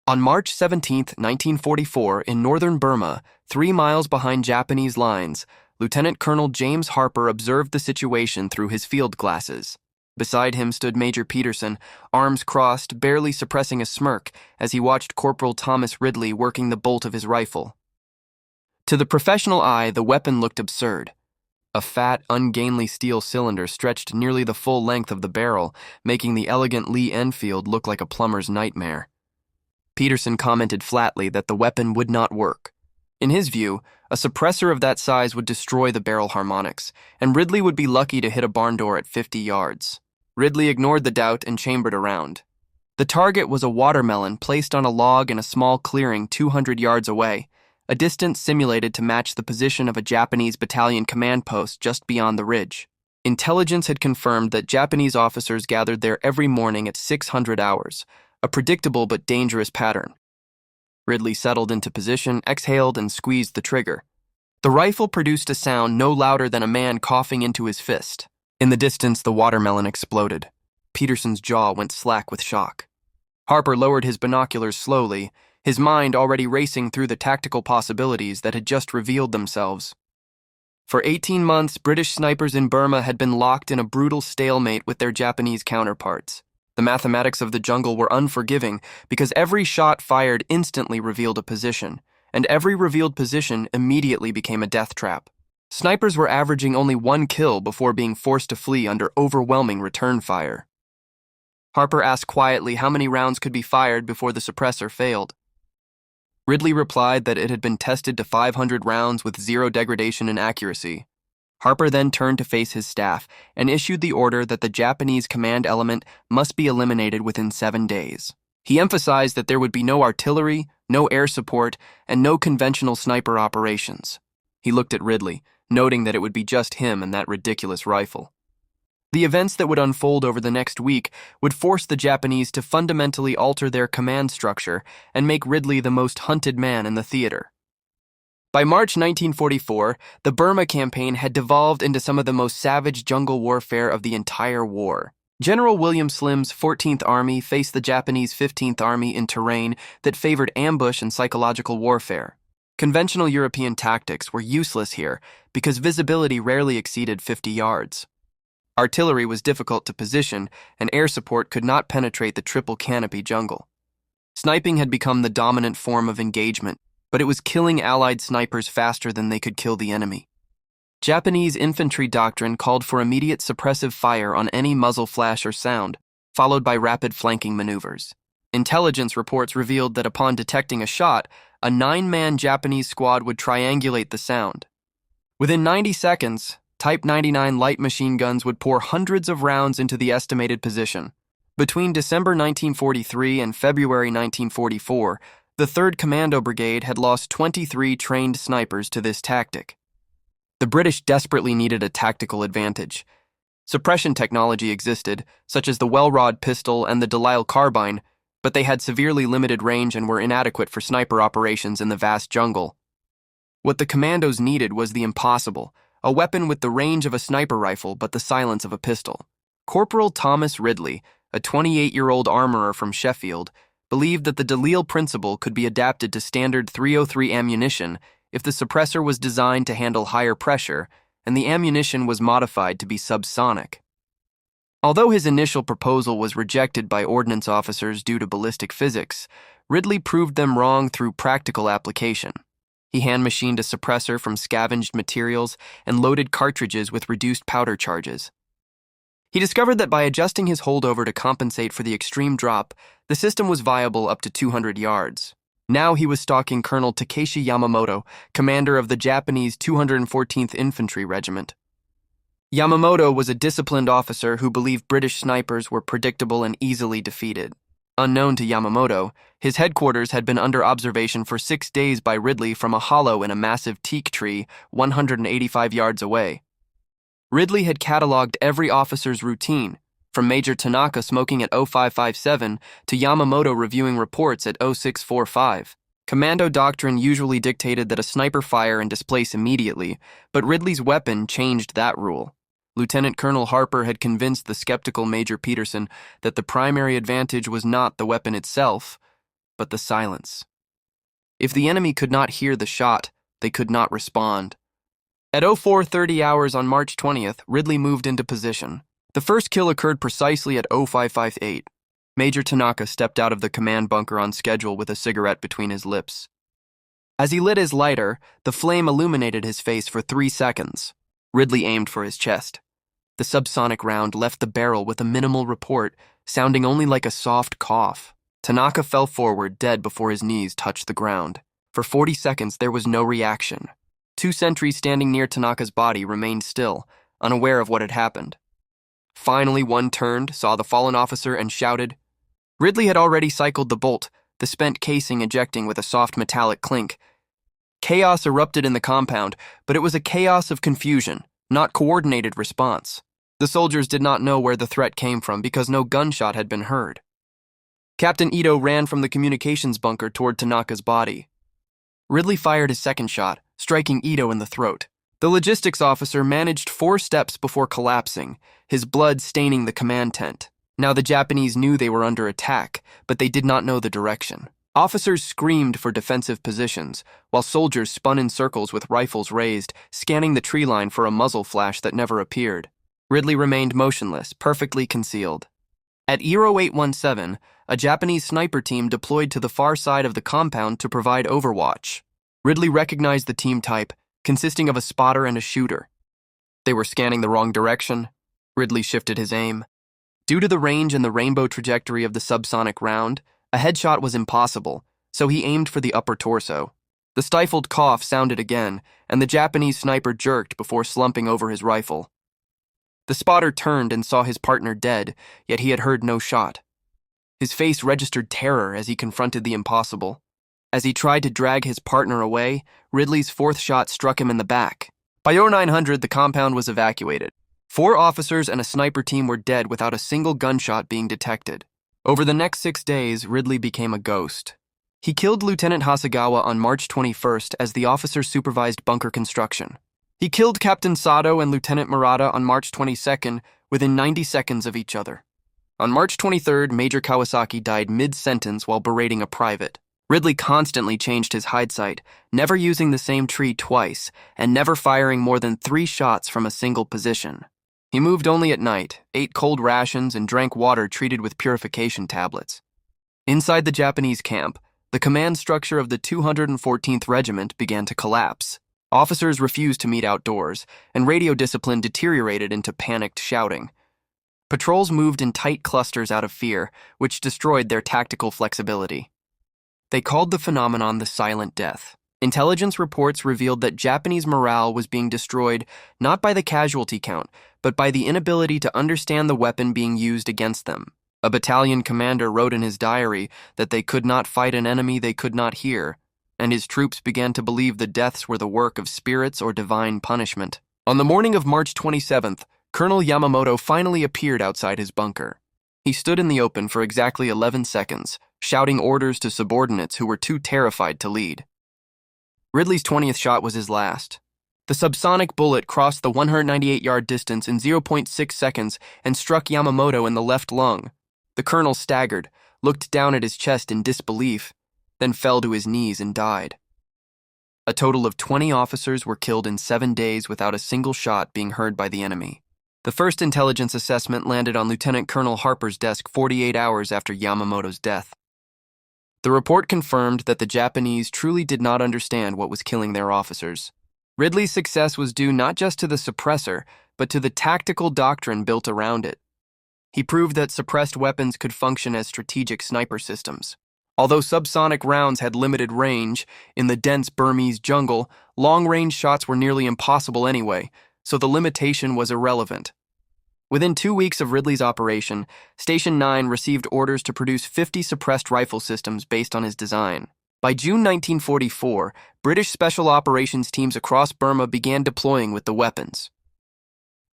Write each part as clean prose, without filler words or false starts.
On March 17, 1944, in northern Burma, 3 miles behind Japanese lines, Lieutenant Colonel James Harper observed the situation through his field glasses. Beside him stood Major Peterson, arms crossed, barely suppressing a smirk as he watched Corporal Thomas Ridley working the bolt of his rifle. To the professional eye, the weapon looked absurd. A fat, ungainly steel cylinder stretched nearly the full length of the barrel, making the elegant Lee Enfield look like a plumber's nightmare. Peterson commented flatly that the weapon would not work. In his view, a suppressor of that size would destroy the barrel harmonics, and Ridley would be lucky to hit a barn door at 50 yards. Ridley ignored the doubt and chambered around. The target was a watermelon placed on a log in a small clearing 200 yards away, a distance simulated to match the position of a Japanese battalion command post just beyond the ridge. Intelligence had confirmed that Japanese officers gathered there every morning at 600 hours, a predictable but dangerous pattern. Ridley settled into position, exhaled, and squeezed the trigger. The rifle produced a sound no louder than a man coughing into his fist. In the distance, the watermelon exploded. Peterson's jaw went slack with shock. Harper lowered his binoculars slowly, his mind already racing through the tactical possibilities that had just revealed themselves. For 18 months, British snipers in Burma had been locked in a brutal stalemate with their Japanese counterparts. The mathematics of the jungle were unforgiving because every shot fired instantly revealed a position, and every revealed position immediately became a death trap. Snipers were averaging only 1 kill before being forced to flee under overwhelming return fire. Harper asked quietly how many rounds could be fired before the suppressor failed. Ridley replied that it had been tested to 500 rounds with 0 degradation in accuracy. Harper then turned to face his staff and issued the order that the Japanese command element must be eliminated within 7 days. He emphasized that there would be no artillery, no air support, and no conventional sniper operations. He looked at Ridley, noting that it would be just him and that ridiculous rifle. The events that would unfold over the next week would force the Japanese to fundamentally alter their command structure and make Ridley the most hunted man in the theater. By March 1944, the Burma campaign had devolved into some of the most savage jungle warfare of the entire war. General William Slim's 14th Army faced the Japanese 15th Army in terrain that favored ambush and psychological warfare. Conventional European tactics were useless here because visibility rarely exceeded 50 yards. Artillery was difficult to position, and air support could not penetrate the triple canopy jungle. Sniping had become the dominant form of engagement, but it was killing Allied snipers faster than they could kill the enemy. Japanese infantry doctrine called for immediate suppressive fire on any muzzle flash or sound, followed by rapid flanking maneuvers. Intelligence reports revealed that upon detecting a shot, a 9-man Japanese squad would triangulate the sound. Within 90 seconds, Type 99 light machine guns would pour hundreds of rounds into the estimated position. Between December 1943 and February 1944, the 3rd Commando Brigade had lost 23 trained snipers to this tactic. The British desperately needed a tactical advantage. Suppression technology existed, such as the well-rod pistol and the Delisle carbine, but they had severely limited range and were inadequate for sniper operations in the vast jungle. What the commandos needed was the impossible, a weapon with the range of a sniper rifle but the silence of a pistol. Corporal Thomas Ridley, a 28-year-old armorer from Sheffield, believed that the Delisle principle could be adapted to standard .303 ammunition if the suppressor was designed to handle higher pressure and the ammunition was modified to be subsonic. Although his initial proposal was rejected by ordnance officers due to ballistic physics, Ridley proved them wrong through practical application. He hand-machined a suppressor from scavenged materials and loaded cartridges with reduced powder charges. He discovered that by adjusting his holdover to compensate for the extreme drop, the system was viable up to 200 yards. Now he was stalking Colonel Takeshi Yamamoto, commander of the Japanese 214th Infantry Regiment. Yamamoto was a disciplined officer who believed British snipers were predictable and easily defeated. Unknown to Yamamoto, his headquarters had been under observation for 6 days by Ridley from a hollow in a massive teak tree 185 yards away. Ridley had catalogued every officer's routine, from Major Tanaka smoking at 0557 to Yamamoto reviewing reports at 0645. Commando doctrine usually dictated that a sniper fire and displace immediately, but Ridley's weapon changed that rule. Lieutenant Colonel Harper had convinced the skeptical Major Peterson that the primary advantage was not the weapon itself, but the silence. If the enemy could not hear the shot, they could not respond. At 04:30 hours on March 20th, Ridley moved into position. The first kill occurred precisely at 0558. Major Tanaka stepped out of the command bunker on schedule with a cigarette between his lips. As he lit his lighter, the flame illuminated his face for 3 seconds. Ridley aimed for his chest. The subsonic round left the barrel with a minimal report, sounding only like a soft cough. Tanaka fell forward, dead before his knees touched the ground. For 40 seconds, there was no reaction. 2 sentries standing near Tanaka's body remained still, unaware of what had happened. Finally, one turned, saw the fallen officer, and shouted. Ridley had already cycled the bolt, the spent casing ejecting with a soft metallic clink. Chaos erupted in the compound, but it was a chaos of confusion, not coordinated response. The soldiers did not know where the threat came from because no gunshot had been heard. Captain Ito ran from the communications bunker toward Tanaka's body. Ridley fired his second shot, striking Ito in the throat. The logistics officer managed 4 steps before collapsing, his blood staining the command tent. Now the Japanese knew they were under attack, but they did not know the direction. Officers screamed for defensive positions, while soldiers spun in circles with rifles raised, scanning the tree line for a muzzle flash that never appeared. Ridley remained motionless, perfectly concealed. At 0817, a Japanese sniper team deployed to the far side of the compound to provide overwatch. Ridley recognized the team type, consisting of a spotter and a shooter. They were scanning the wrong direction. Ridley shifted his aim. Due to the range and the rainbow trajectory of the subsonic round, a headshot was impossible, so he aimed for the upper torso. The stifled cough sounded again, and the Japanese sniper jerked before slumping over his rifle. The spotter turned and saw his partner dead, yet he had heard no shot. His face registered terror as he confronted the impossible. As he tried to drag his partner away, Ridley's 4th shot struck him in the back. By 0900, the compound was evacuated. 4 officers and a sniper team were dead without a single gunshot being detected. Over the next 6 days, Ridley became a ghost. He killed Lieutenant Hasegawa on March 21st as the officer supervised bunker construction. He killed Captain Sato and Lieutenant Murata on March 22nd within 90 seconds of each other. On March 23rd, Major Kawasaki died mid-sentence while berating a private. Ridley constantly changed his hide site, never using the same tree twice, and never firing more than 3 shots from a single position. He moved only at night, ate cold rations, and drank water treated with purification tablets. Inside the Japanese camp, the command structure of the 214th Regiment began to collapse. Officers refused to meet outdoors, and radio discipline deteriorated into panicked shouting. Patrols moved in tight clusters out of fear, which destroyed their tactical flexibility. They called the phenomenon the Silent Death. Intelligence reports revealed that Japanese morale was being destroyed not by the casualty count, but by the inability to understand the weapon being used against them. A battalion commander wrote in his diary that they could not fight an enemy they could not hear, and his troops began to believe the deaths were the work of spirits or divine punishment. On the morning of March 27th, Colonel Yamamoto finally appeared outside his bunker. He stood in the open for exactly 11 seconds, shouting orders to subordinates who were too terrified to lead. Ridley's 20th shot was his last. The subsonic bullet crossed the 198-yard distance in 0.6 seconds and struck Yamamoto in the left lung. The colonel staggered, looked down at his chest in disbelief, then fell to his knees and died. A total of 20 officers were killed in 7 days without a single shot being heard by the enemy. The first intelligence assessment landed on Lieutenant Colonel Harper's desk 48 hours after Yamamoto's death. The report confirmed that the Japanese truly did not understand what was killing their officers. Ridley's success was due not just to the suppressor, but to the tactical doctrine built around it. He proved that suppressed weapons could function as strategic sniper systems. Although subsonic rounds had limited range, in the dense Burmese jungle, long-range shots were nearly impossible anyway, so the limitation was irrelevant. Within 2 weeks of Ridley's operation, Station 9 received orders to produce 50 suppressed rifle systems based on his design. By June 1944, British special operations teams across Burma began deploying with the weapons.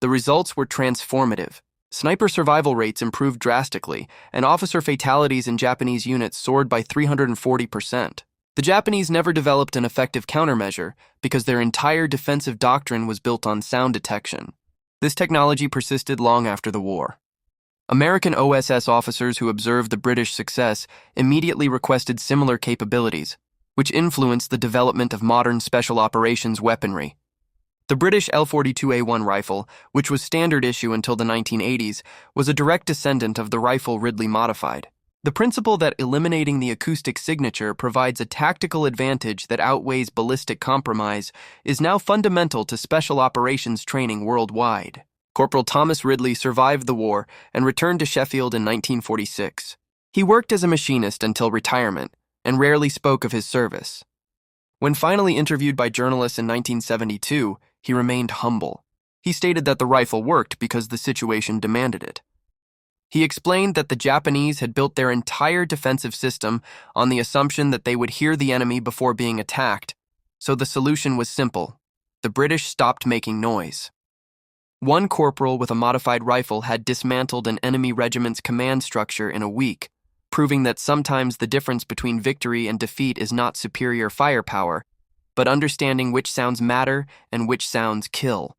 The results were transformative. Sniper survival rates improved drastically, and officer fatalities in Japanese units soared by 340%. The Japanese never developed an effective countermeasure because their entire defensive doctrine was built on sound detection. This technology persisted long after the war. American OSS officers who observed the British success immediately requested similar capabilities, which influenced the development of modern special operations weaponry. The British L-42A1 rifle, which was standard issue until the 1980s, was a direct descendant of the rifle Ridley modified. The principle that eliminating the acoustic signature provides a tactical advantage that outweighs ballistic compromise is now fundamental to special operations training worldwide. Corporal Thomas Ridley survived the war and returned to Sheffield in 1946. He worked as a machinist until retirement and rarely spoke of his service. When finally interviewed by journalists in 1972, he remained humble. He stated that the rifle worked because the situation demanded it. He explained that the Japanese had built their entire defensive system on the assumption that they would hear the enemy before being attacked, so the solution was simple. The British stopped making noise. One corporal with a modified rifle had dismantled an enemy regiment's command structure in a week, proving that sometimes the difference between victory and defeat is not superior firepower, but understanding which sounds matter and which sounds kill.